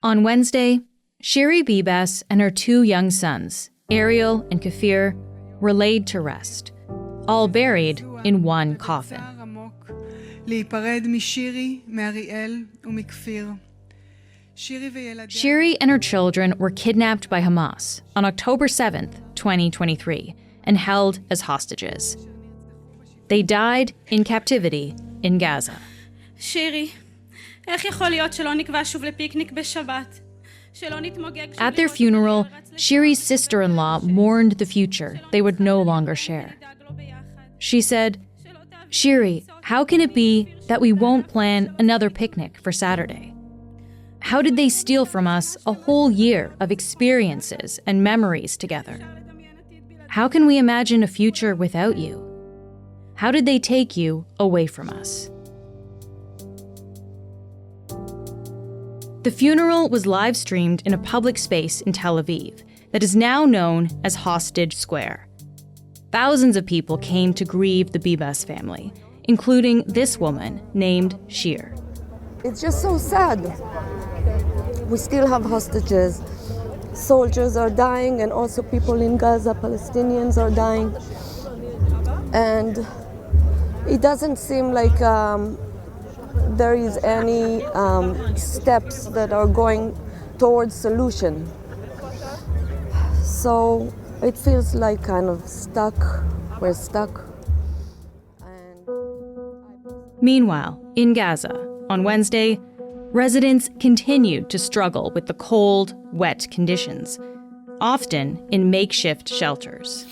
On Wednesday, Shiri Bibas and her 2 young sons, Ariel and Kafir, were laid to rest, all buried in one coffin. Shiri and her children were kidnapped by Hamas on October 7th, 2023, and held as hostages. They died in captivity in Gaza. Shiri, איך יכול להיות שלא נקבע שוב לפיקניק בשבת? At their funeral, Shiri's sister-in-law mourned the future they would no longer share. She said, "Shiri, how can it be that we won't plan another picnic for Saturday? How did they steal from us a whole year of experiences and memories together? How can we imagine a future without you? How did they take you away from us?" The funeral was live-streamed in a public space in Tel Aviv that is now known as Hostage Square. Thousands of people came to grieve the Bibas family, including this woman named Shir. It's just so sad. We still have hostages. Soldiers are dying, and also people in Gaza, Palestinians, are dying. And it doesn't seem like there is any steps that are going towards solution. So it feels like kind of stuck. We're stuck. Meanwhile, in Gaza, on Wednesday, residents continued to struggle with the cold, wet conditions, often in makeshift shelters.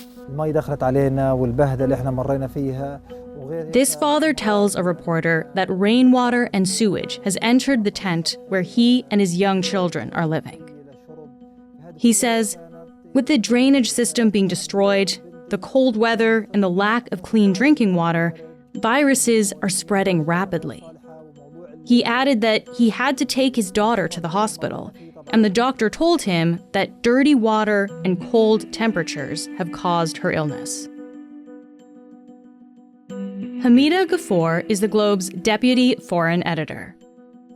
This father tells a reporter that rainwater and sewage has entered the tent where he and his young children are living. He says, with the drainage system being destroyed, the cold weather, and the lack of clean drinking water, viruses are spreading rapidly. He added that he had to take his daughter to the hospital, and the doctor told him that dirty water and cold temperatures have caused her illness. Hamida Ghafour is the Globe's deputy foreign editor.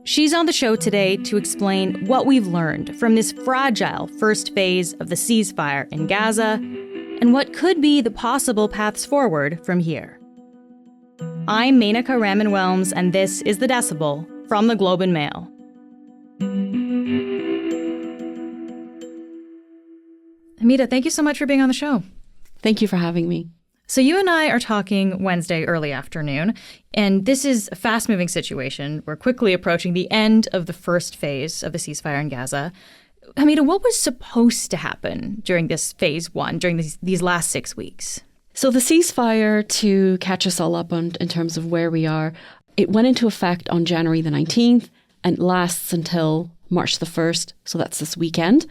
She's on the show today to explain what we've learned from this fragile first phase of the ceasefire in Gaza and what could be the possible paths forward from here. I'm Menaka Raman-Welms, and this is The Decibel from the Globe and Mail. Hamida, thank you so much for being on the show. Thank you for having me. So you and I are talking Wednesday early afternoon, and this is a fast-moving situation. We're quickly approaching the end of the first phase of the ceasefire in Gaza. Hamida, what was supposed to happen during this phase 1, during these last 6 weeks? So the ceasefire, to catch us all up in terms of where we are, it went into effect on January the 19th and lasts until March the 1st, so that's this weekend.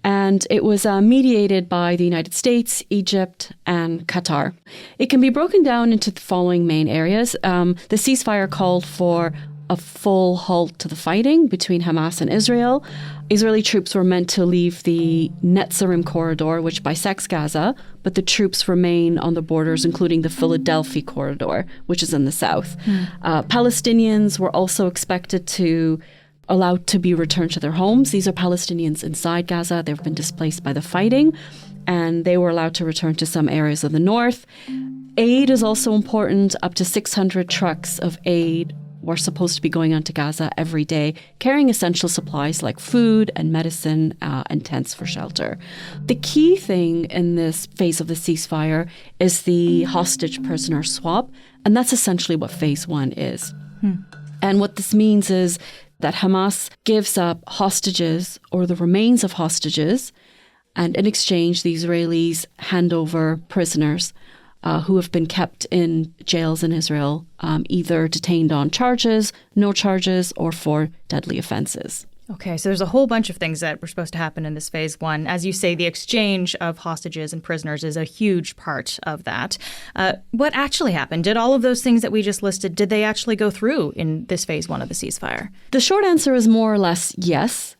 And it was mediated by the United States, Egypt, and Qatar. It can be broken down into the following main areas. The ceasefire called for a full halt to the fighting between Hamas and Israel. Israeli troops were meant to leave the Netzarim corridor, which bisects Gaza, but the troops remain on the borders, including the Philadelphia corridor, which is in the south. Palestinians were also expected to allowed to be returned to their homes. These are Palestinians inside Gaza. They've been displaced by the fighting, and they were allowed to return to some areas of the north. Aid is also important. Up to 600 trucks of aid were supposed to be going onto Gaza every day, carrying essential supplies like food and medicine and tents for shelter. The key thing in this phase of the ceasefire is the hostage prisoner swap, and that's essentially what phase 1 is. And what this means is that Hamas gives up hostages or the remains of hostages, and in exchange, the Israelis hand over prisoners who have been kept in jails in Israel, either detained on charges, no charges, or for deadly offenses. Okay, so there's a whole bunch of things that were supposed to happen in this phase 1. As you say, the exchange of hostages and prisoners is a huge part of that. What actually happened? Did all of those things that we just listed, did they actually go through in this phase 1 of the ceasefire? The short answer is more or less yes.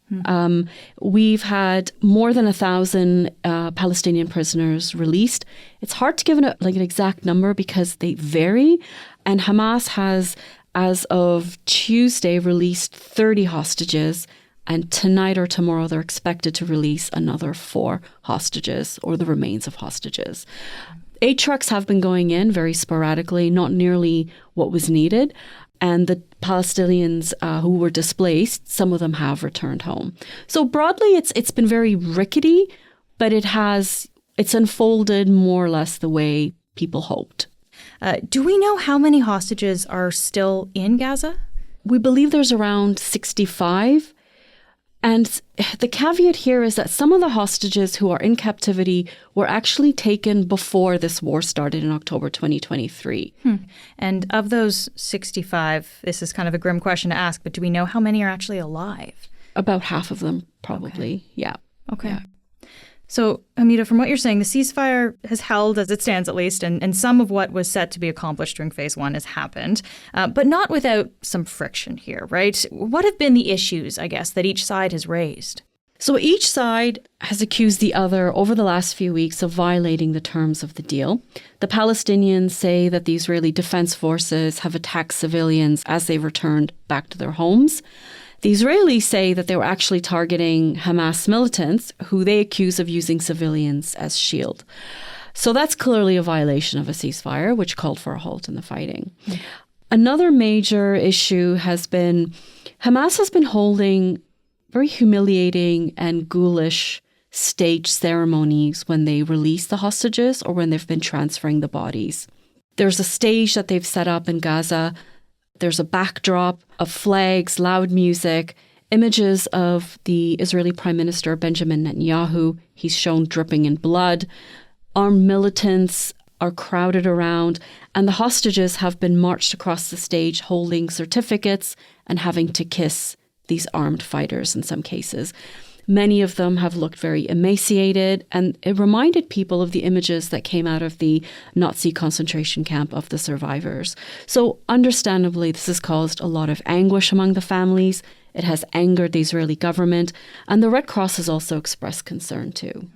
We've had more than 1,000 Palestinian prisoners released. It's hard to give an exact number because they vary. And Hamas has, as of Tuesday, released 30 hostages And tonight or tomorrow, they're expected to release another 4 hostages or the remains of hostages. 8 trucks have been going in very sporadically, not nearly what was needed. And the Palestinians who were displaced, some of them have returned home. So broadly, it's been very rickety, but it's unfolded more or less the way people hoped. Do we know how many hostages are still in Gaza? We believe there's around 65. And the caveat here is that some of the hostages who are in captivity were actually taken before this war started in October 2023. And of those 65, this is kind of a grim question to ask, but do we know how many are actually alive? About half of them, probably. Okay. Yeah. Okay. Yeah. So, Hamida, from what you're saying, the ceasefire has held as it stands at least, and some of what was set to be accomplished during phase 1 has happened, but not without some friction here, right? What have been the issues, I guess, that each side has raised? So each side has accused the other over the last few weeks of violating the terms of the deal. The Palestinians say that the Israeli Defense Forces have attacked civilians as they returned back to their homes. The Israelis say that they were actually targeting Hamas militants who they accuse of using civilians as shield. So that's clearly a violation of a ceasefire, which called for a halt in the fighting. Another major issue has been Hamas has been holding very humiliating and ghoulish stage ceremonies when they release the hostages or when they've been transferring the bodies. There's a stage that they've set up in Gaza. There's a backdrop of flags, loud music, images of the Israeli Prime Minister Benjamin Netanyahu. He's shown dripping in blood. Armed militants are crowded around, and the hostages have been marched across the stage holding certificates and having to kiss these armed fighters in some cases. Many of them have looked very emaciated, and it reminded people of the images that came out of the Nazi concentration camp of the survivors. So understandably, this has caused a lot of anguish among the families. It has angered the Israeli government, and the Red Cross has also expressed concern too.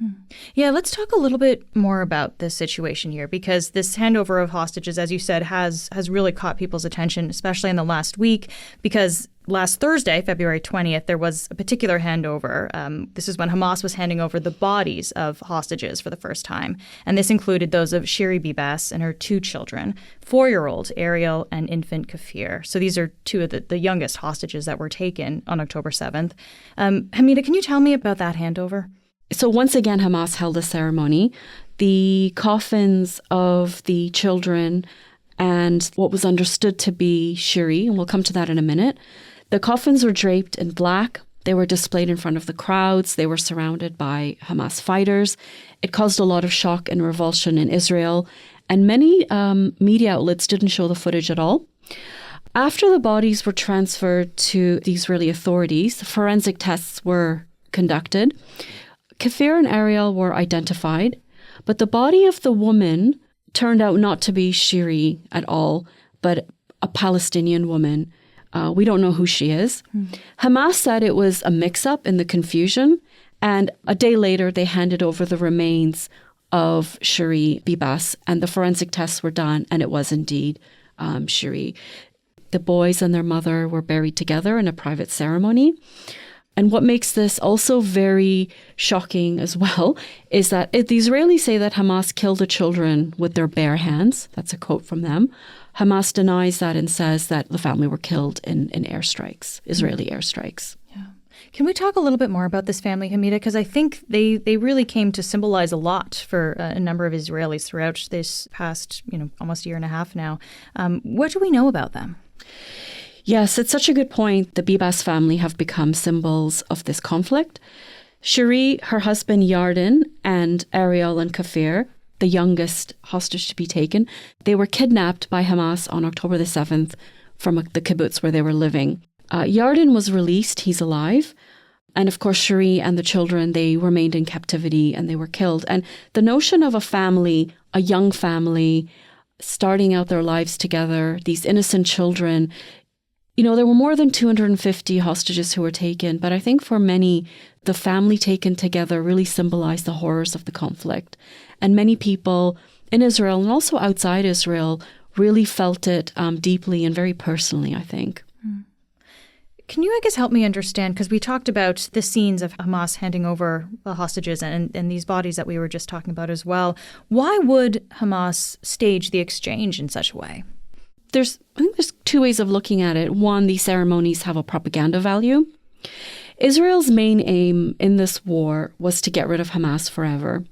Yeah, let's talk a little bit more about this situation here, because this handover of hostages, as you said, has really caught people's attention, especially in the last week, because last Thursday, February 20th, there was a particular handover. This is when Hamas was handing over the bodies of hostages for the first time. And this included those of Shiri Bibas and her 2 children, 4-year-old Ariel and infant Kafir. So these are 2 of the youngest hostages that were taken on October 7th. Hamida, can you tell me about that handover? So once again, Hamas held a ceremony. The coffins of the children and what was understood to be Shiri, and we'll come to that in a minute. The coffins were draped in black. They were displayed in front of the crowds. They were surrounded by Hamas fighters. It caused a lot of shock and revulsion in Israel, and many media outlets didn't show the footage at all. After the bodies were transferred to the Israeli authorities, forensic tests were conducted. Kafir and Ariel were identified, but the body of the woman turned out not to be Shiri at all, but a Palestinian woman. We don't know who she is. Hamas said it was a mix-up in the confusion, and a day later they handed over the remains of Shiri Bibas, and the forensic tests were done, and it was indeed Shiri. The boys and their mother were buried together in a private ceremony. And what makes this also very shocking as well is that the Israelis say that Hamas killed the children with their bare hands. That's a quote from them. Hamas denies that and says that the family were killed in airstrikes, Israeli airstrikes. Yeah. Can we talk a little bit more about this family, Hamida? Because I think they really came to symbolize a lot for a number of Israelis throughout this past, almost 1.5 years now. What do we know about them? Yes, it's such a good point. The Bibas family have become symbols of this conflict. Shiri, her husband Yarden, and Ariel and Kafir, the youngest hostage to be taken, they were kidnapped by Hamas on October the 7th from the kibbutz where they were living. Yarden was released. He's alive. And of course, Shiri and the children, they remained in captivity and they were killed. And the notion of a family, a young family, starting out their lives together, these innocent children, there were more than 250 hostages who were taken, but I think for many, the family taken together really symbolized the horrors of the conflict. And many people in Israel and also outside Israel really felt it deeply and very personally, I think. Can you, I guess, help me understand, because we talked about the scenes of Hamas handing over the hostages and these bodies that we were just talking about as well. Why would Hamas stage the exchange in such a way? I think there's two ways of looking at it. One, these ceremonies have a propaganda value. Israel's main aim in this war was to get rid of Hamas forever.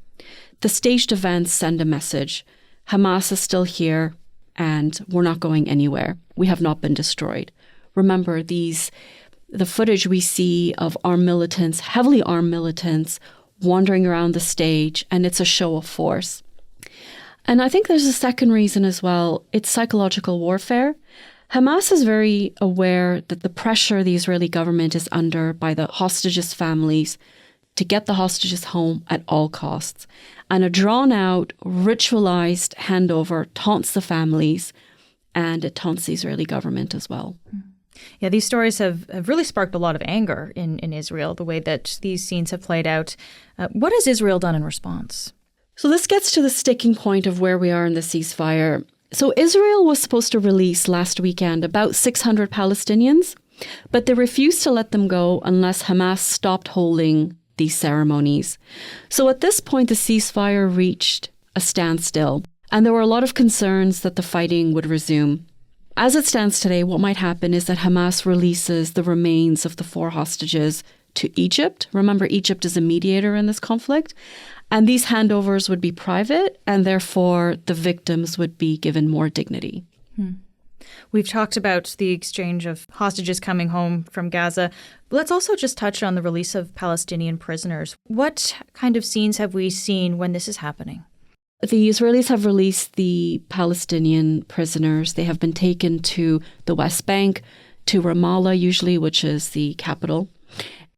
The staged events send a message. Hamas is still here and we're not going anywhere. We have not been destroyed. Remember, the footage we see of armed militants, heavily armed militants, wandering around the stage, and it's a show of force. And I think there's a second reason as well. It's psychological warfare. Hamas is very aware that the pressure the Israeli government is under by the hostages' families to get the hostages home at all costs. And a drawn-out, ritualized handover taunts the families, and it taunts the Israeli government as well. Yeah, these stories have really sparked a lot of anger in Israel, the way that these scenes have played out. What has Israel done in response? So this gets to the sticking point of where we are in the ceasefire. So Israel was supposed to release last weekend about 600 Palestinians, but they refused to let them go unless Hamas stopped holding these ceremonies. So at this point, the ceasefire reached a standstill, and there were a lot of concerns that the fighting would resume. As it stands today, what might happen is that Hamas releases the remains of the 4 hostages to Egypt. Remember, Egypt is a mediator in this conflict. And these handovers would be private, and therefore the victims would be given more dignity. We've talked about the exchange of hostages coming home from Gaza. Let's also just touch on the release of Palestinian prisoners. What kind of scenes have we seen when this is happening? The Israelis have released the Palestinian prisoners. They have been taken to the West Bank, to Ramallah usually, which is the capital.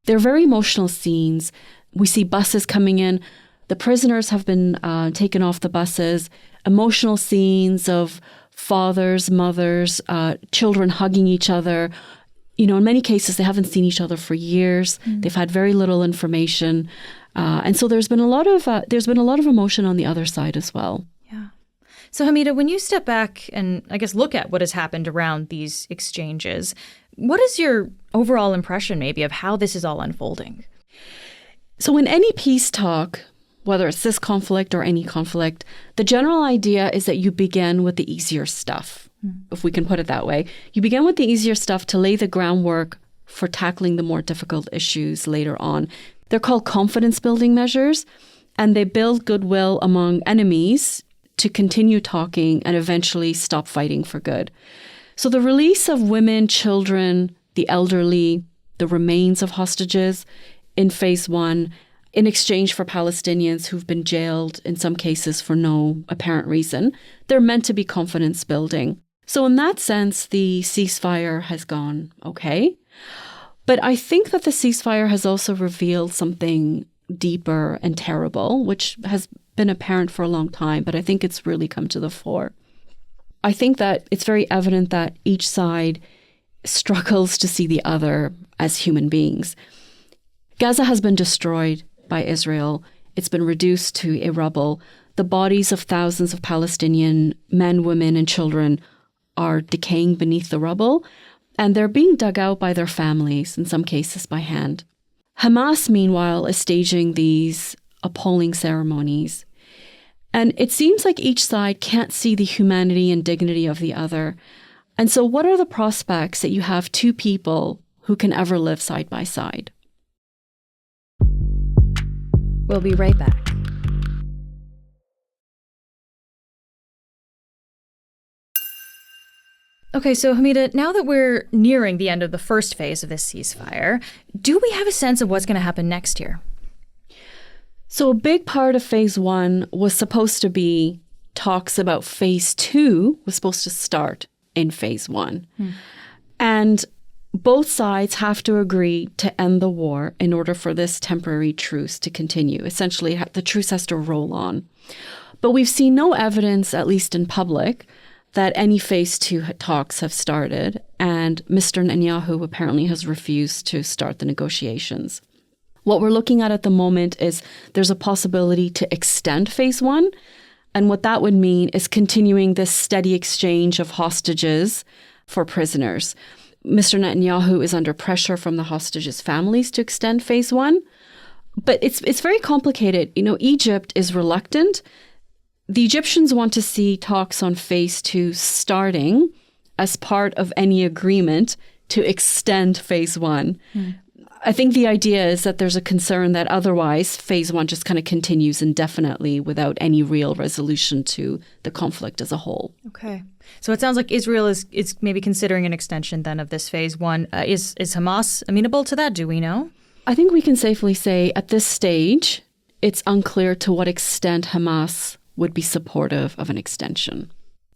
They're very emotional scenes. We see buses coming in. The prisoners have been taken off the buses. Emotional scenes of fathers, mothers, children hugging each other. In many cases, they haven't seen each other for years. They've had very little information. And so there's been a lot of emotion on the other side as well. Yeah. So Hamida, when you step back and I guess look at what has happened around these exchanges, what is your overall impression maybe of how this is all unfolding? So in any peace talk, whether it's this conflict or any conflict, the general idea is that you begin with the easier stuff, if we can put it that way. You begin with the easier stuff to lay the groundwork for tackling the more difficult issues later on. They're called confidence-building measures, and they build goodwill among enemies to continue talking and eventually stop fighting for good. So the release of women, children, the elderly, the remains of hostages in phase 1, in exchange for Palestinians who've been jailed in some cases for no apparent reason, they're meant to be confidence-building. So in that sense, the ceasefire has gone okay. But I think that the ceasefire has also revealed something deeper and terrible, which has been apparent for a long time, but I think it's really come to the fore. I think that it's very evident that each side struggles to see the other as human beings. Gaza has been destroyed by Israel. It's been reduced to a rubble. The bodies of thousands of Palestinian men, women, and children are decaying beneath the rubble, and they're being dug out by their families, in some cases by hand. Hamas, meanwhile, is staging these appalling ceremonies. And it seems like each side can't see the humanity and dignity of the other. And so what are the prospects that you have two people who can ever live side by side? We'll be right back. Okay, so Hamida, now that we're nearing the end of the first phase of this ceasefire, do we have a sense of what's going to happen next year? So a big part of phase 1 was supposed to be talks about phase 2 was supposed to start in phase 1. And both sides have to agree to end the war in order for this temporary truce to continue. Essentially, the truce has to roll on. But we've seen no evidence, at least in public, that any phase 2 talks have started, and Mr. Netanyahu apparently has refused to start the negotiations. What we're looking at the moment is there's a possibility to extend phase 1, and what that would mean is continuing this steady exchange of hostages for prisoners. Mr. Netanyahu is under pressure from the hostages' families to extend phase one. But it's very complicated. Egypt is reluctant. The Egyptians want to see talks on phase two starting as part of any agreement to extend phase one. I think the idea is that there's a concern that otherwise phase one just kind of continues indefinitely without any real resolution to the conflict as a whole. Okay. So it sounds like Israel is maybe considering an extension then of this phase one. Is Hamas amenable to that? Do we know? I think we can safely say at this stage, it's unclear to what extent Hamas would be supportive of an extension.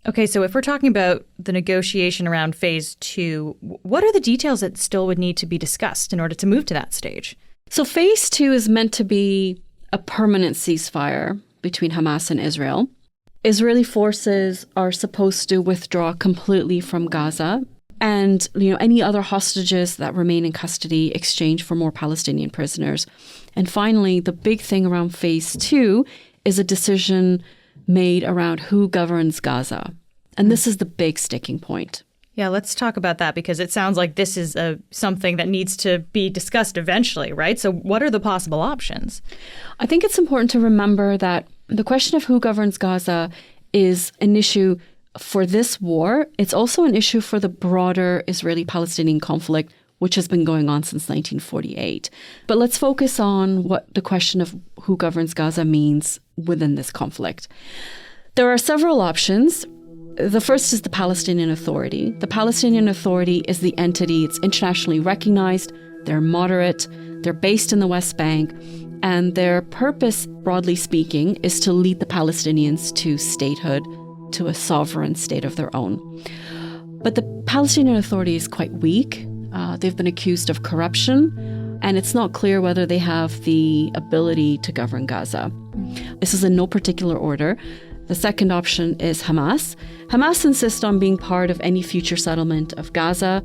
Okay, so if we're talking about the negotiation around phase two, what are the details that still would need to be discussed in order to move to that stage? So phase two is meant to be a permanent ceasefire between Hamas and Israel. Israeli forces are supposed to withdraw completely from Gaza, and any other hostages that remain in custody exchanged for more Palestinian prisoners. And finally, the big thing around phase two is a decision made around who governs Gaza. And this is the big sticking point. Yeah, let's talk about that, because it sounds like this is something that needs to be discussed eventually, right? So what are the possible options? I think it's important to remember that the question of who governs Gaza is an issue for this war. It's also an issue for the broader Israeli-Palestinian conflict, which has been going on since 1948. But let's focus on what the question of who governs Gaza means within this conflict. There are several options. The first is the Palestinian Authority. The Palestinian Authority is the entity. It's internationally recognized. They're moderate. They're based in the West Bank. And their purpose, broadly speaking, is to lead the Palestinians to statehood, to a sovereign state of their own. But the Palestinian Authority is quite weak. They've been accused of corruption, and it's not clear whether they have the ability to govern Gaza. This is in no particular order. The second option is Hamas. Hamas insists on being part of any future settlement of Gaza.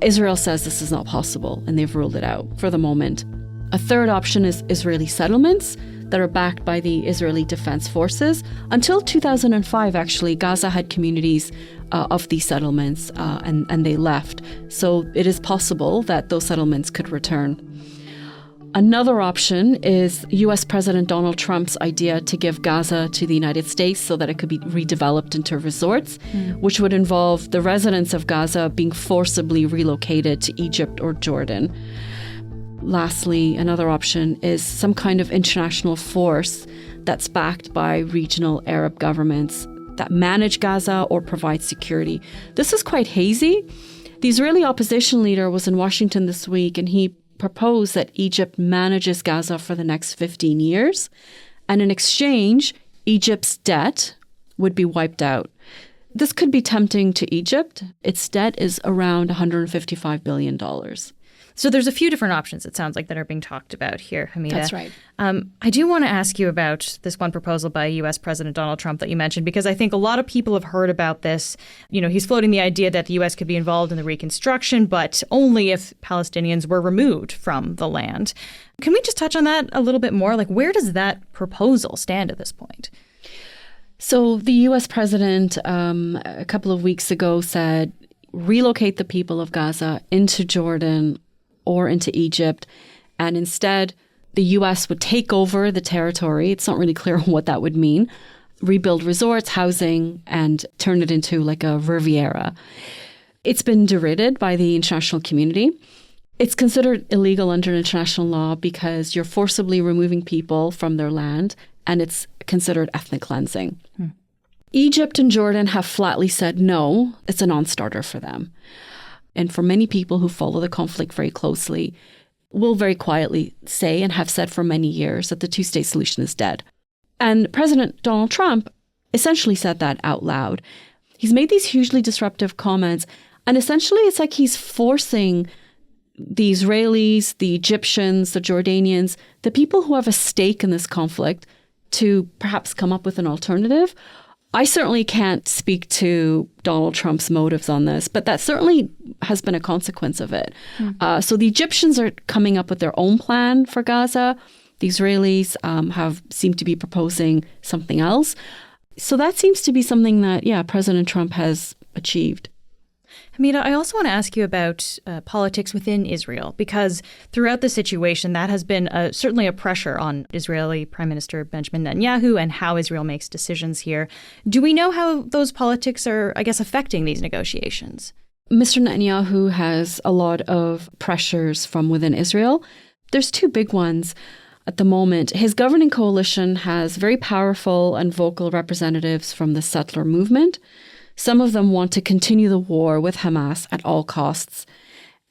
Israel says this is not possible, and they've ruled it out for the moment. A third option is Israeli settlements that are backed by the Israeli Defense Forces. Until 2005, actually, Gaza had communities of these settlements, and they left. So it is possible that those settlements could return. Another option is US President Donald Trump's idea to give Gaza to the United States so that it could be redeveloped into resorts, which would involve the residents of Gaza being forcibly relocated to Egypt or Jordan. Lastly, another option is some kind of international force that's backed by regional Arab governments that manage Gaza or provide security. This is quite hazy. The Israeli opposition leader was in Washington this week, and he proposed that Egypt manages Gaza for the next 15 years. And in exchange, Egypt's debt would be wiped out. This could be tempting to Egypt. Its debt is around $155 billion. So there's a few different options, it sounds like, that are being talked about here, Hamida. That's right. I do want to ask you about this one proposal by U.S. President Donald Trump that you mentioned, because I think a lot of people have heard about this. He's floating the idea that the U.S. could be involved in the reconstruction, but only if Palestinians were removed from the land. Can we just touch on that a little bit more? Like, where does that proposal stand at this point? So the U.S. president a couple of weeks ago said, relocate the people of Gaza into Jordan or into Egypt, and instead the U.S. would take over the territory. It's not really clear what that would mean. Rebuild resorts, housing, and turn it into like a Riviera. It's been derided by the international community. It's considered illegal under international law because you're forcibly removing people from their land, and it's considered ethnic cleansing. Egypt and Jordan have flatly said no, it's a non-starter for them. And for many people who follow the conflict very closely, will very quietly say and have said for many years that the two-state solution is dead. And President Donald Trump essentially said that out loud. He's made these hugely disruptive comments, and essentially it's like he's forcing the Israelis, the Egyptians, the Jordanians, the people who have a stake in this conflict to perhaps come up with an alternative. I certainly can't speak to Donald Trump's motives on this, but that certainly has been a consequence of it. So the Egyptians are coming up with their own plan for Gaza. The Israelis seem to be proposing something else. So that seems to be something that, President Trump has achieved. Hamida, I also want to ask you about politics within Israel, because throughout the situation, that has been certainly a pressure on Israeli Prime Minister Benjamin Netanyahu and how Israel makes decisions here. Do we know how those politics are, I guess, affecting these negotiations? Mr. Netanyahu has a lot of pressures from within Israel. There's two big ones at the moment. His governing coalition has very powerful and vocal representatives from the settler movement. Some of them want to continue the war with Hamas at all costs.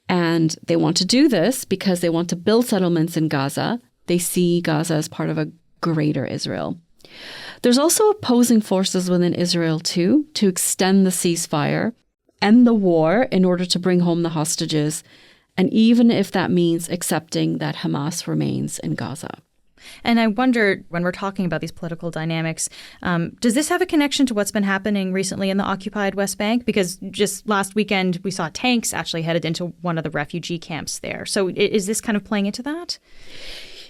And they want to do this because they want to build settlements in Gaza. They see Gaza as part of a greater Israel. There's also opposing forces within Israel, too, to extend the ceasefire, end the war in order to bring home the hostages, and even if that means accepting that Hamas remains in Gaza. And I wonder, when we're talking about these political dynamics, does this have a connection to what's been happening recently in the occupied West Bank? Because just last weekend, we saw tanks actually headed into one of the refugee camps there. So is this kind of playing into that?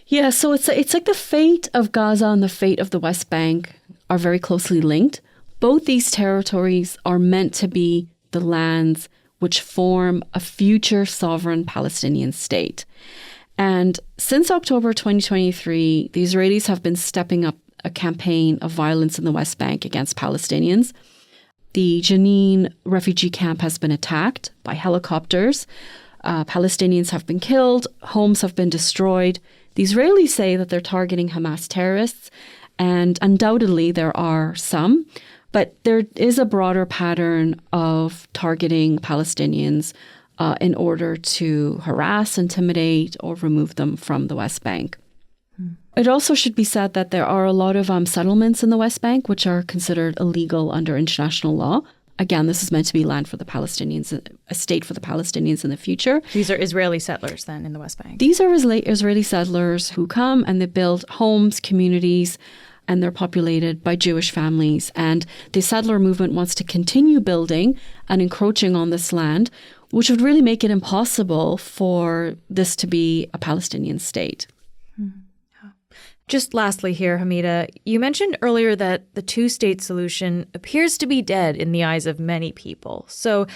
Yeah, so it's like the fate of Gaza and the fate of the West Bank are very closely linked. Both these territories are meant to be the lands which form a future sovereign Palestinian state. And since October 2023, the Israelis have been stepping up a campaign of violence in the West Bank against Palestinians. The Jenin refugee camp has been attacked by helicopters. Palestinians have been killed. Homes have been destroyed. The Israelis say that they're targeting Hamas terrorists, and undoubtedly there are some. But there is a broader pattern of targeting Palestinians in order to harass, intimidate, or remove them from the West Bank. It also should be said that there are a lot of settlements in the West Bank which are considered illegal under international law. Again, this is meant to be land for the Palestinians, a state for the Palestinians in the future. These are Israeli settlers then in the West Bank? These are Israeli settlers who come and they build homes, communities, and they're populated by Jewish families. And the settler movement wants to continue building and encroaching on this land, which would really make it impossible for this to be a Palestinian state. Just lastly here, Hamida, you mentioned earlier that the two-state solution appears to be dead in the eyes of many people. So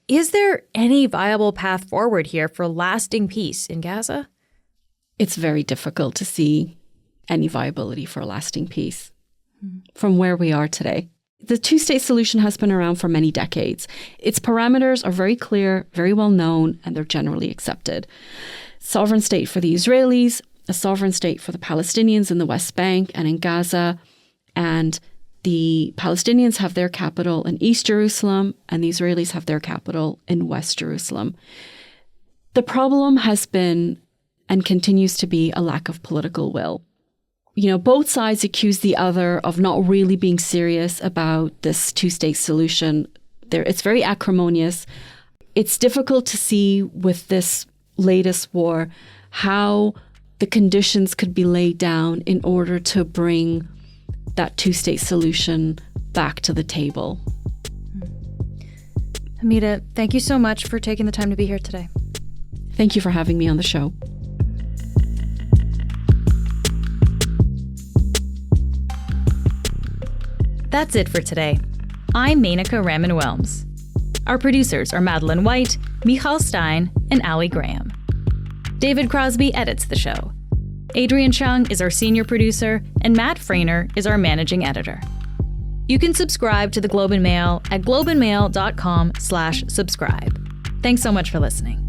is there any viable path forward here for lasting peace in Gaza? It's very difficult to see any viability for lasting peace from where we are today. The two-state solution has been around for many decades. Its parameters are very clear, very well known, and they're generally accepted. Sovereign state for the Israelis, a sovereign state for the Palestinians in the West Bank and in Gaza, and the Palestinians have their capital in East Jerusalem, and the Israelis have their capital in West Jerusalem. The problem has been and continues to be a lack of political will. You know, both sides accuse the other of not really being serious about this two-state solution. It's very acrimonious. It's difficult to see with this latest war how the conditions could be laid down in order to bring that two-state solution back to the table. Hamida, thank you so much for taking the time to be here today. Thank you for having me on the show. That's it for today. I'm Menaka Raman-Wilms. Our producers are Madeline White, Michal Stein, and Ali Graham. David Crosby edits the show. Adrian Chung is our senior producer, and Matt Frainer is our managing editor. You can subscribe to the Globe and Mail at globeandmail.com/subscribe. Thanks so much for listening.